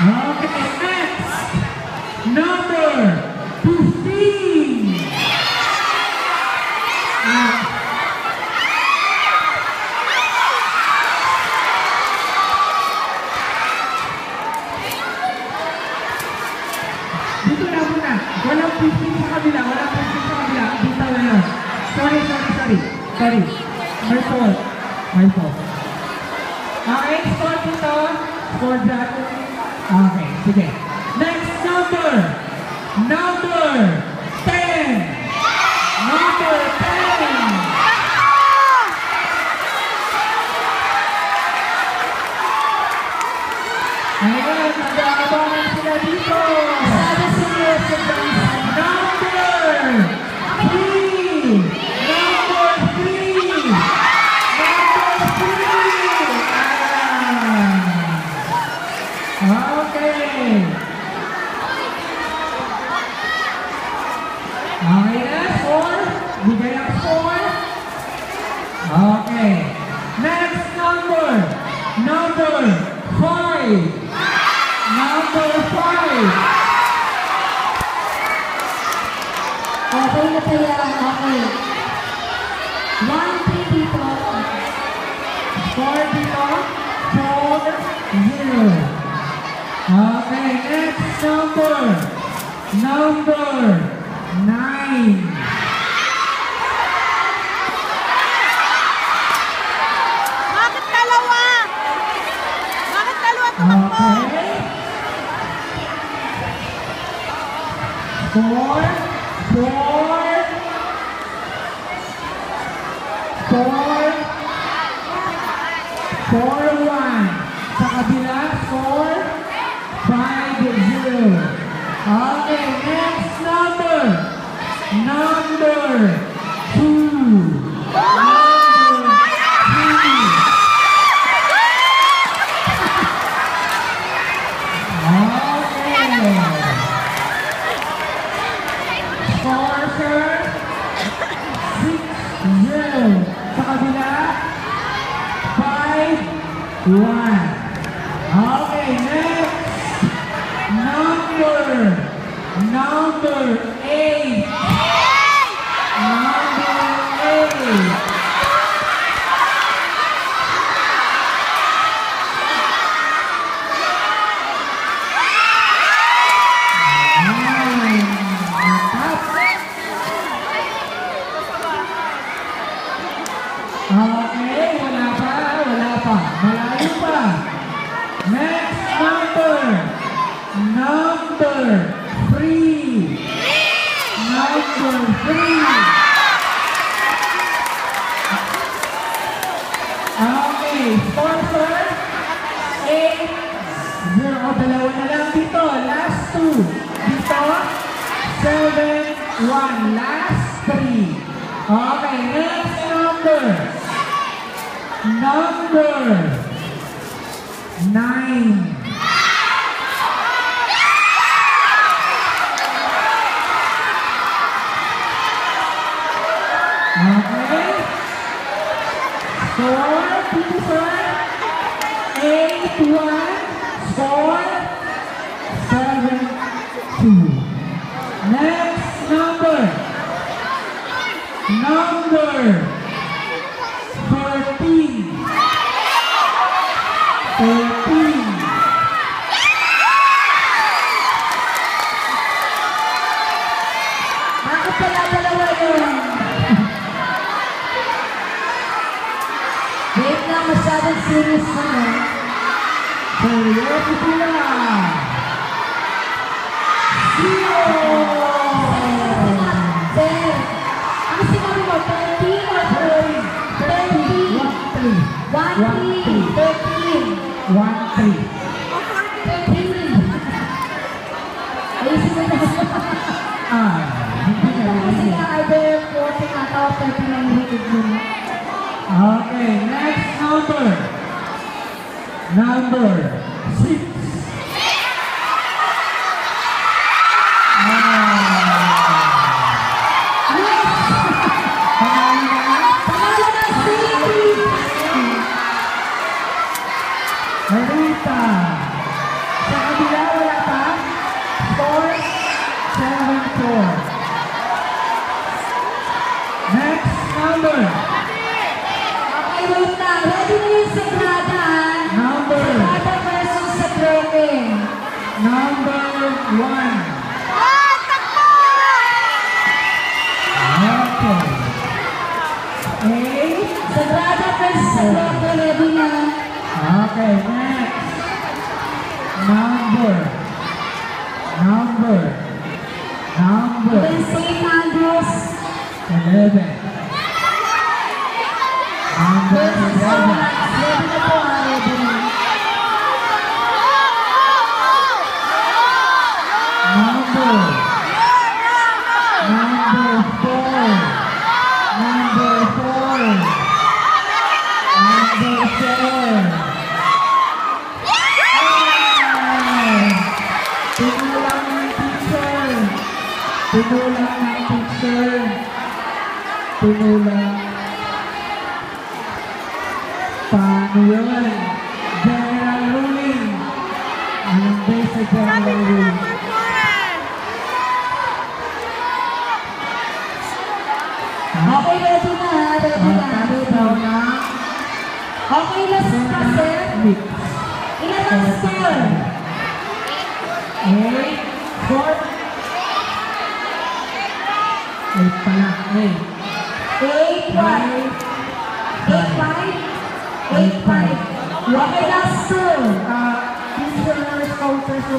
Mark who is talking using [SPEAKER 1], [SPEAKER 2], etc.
[SPEAKER 1] Okay, next. Number 15. Dito na muna. Walang 15 sa kabila. Walang 15 sa kabila. Dito na yun. Sorry. My fault. Okay, score dito. Score dyan. Okay, sige. Next number. Number 10. Number 10. Ayan, nag-aabangan sila dito.
[SPEAKER 2] Sabi sila sa
[SPEAKER 1] Number 3. Number 3. Okay. Okay na, 4. Bigay ang 4. Okay. Next number. Number 5. Number 5.
[SPEAKER 2] Okay na kaya, okay. 1-3 dito.
[SPEAKER 1] Score dito. 4-0. Okay, next number. Number 9.
[SPEAKER 3] Bakit dalawa? Bakit dalawa tumakbo?
[SPEAKER 1] Okay. 4. 4-1. Sa kabila, score 5-0. Okay, next number. Number 2. Number 2. Okay. Score, sir. 6-0. Sa kabila, 5-1. Okay, next. Number 8. Number 8. Okay, wala pa. Malayo pa. Next number. Number 3. Number 3. Okay, sponsor. 8-0. Dalawa na lang dito. Last 2. Dito. 7-1. Last 3. Okay, next number. Number 9. Okay. Score, Peter. 8-1. Score 7-2. Next number. Number 13. 13.
[SPEAKER 2] Bakit pala dalawa yun? Wait na, masyadong serious na no?
[SPEAKER 1] Seryoso sila. 0.
[SPEAKER 2] Sir, ano sinabi mo? 13 or 13? 1-3. 13.
[SPEAKER 1] 1-3.
[SPEAKER 2] 13. Ayusin mo na.
[SPEAKER 1] Hindi na
[SPEAKER 2] Kasi nga, either 14 ata o 13 ang higit mo.
[SPEAKER 1] Okay, next number. Number 6. Marita. Sa kabila.
[SPEAKER 2] Roque.
[SPEAKER 1] Number 1.
[SPEAKER 3] Takbo!
[SPEAKER 1] Okay.
[SPEAKER 2] Sagrada versus Roque, ready na.
[SPEAKER 1] Okay, next. Number.
[SPEAKER 2] Then St. Andrews
[SPEAKER 1] 11. Number
[SPEAKER 2] versus
[SPEAKER 1] 11.
[SPEAKER 2] Sonax. Ready na po, ready na.
[SPEAKER 1] Number 4. Number 4. Tinulang ng teacher. Tinulang. Paano yun? General ruling. Anong base sa general ruling?
[SPEAKER 2] Okay, ready na, ready na.
[SPEAKER 1] Daw na
[SPEAKER 2] Okay, last kasi.
[SPEAKER 1] mix.
[SPEAKER 2] Ilan ang score?
[SPEAKER 1] 8, 4. 8 pala. 8.
[SPEAKER 2] 8-1. 8-5. 8-5. Okay, last score.
[SPEAKER 1] Teacher, counter, so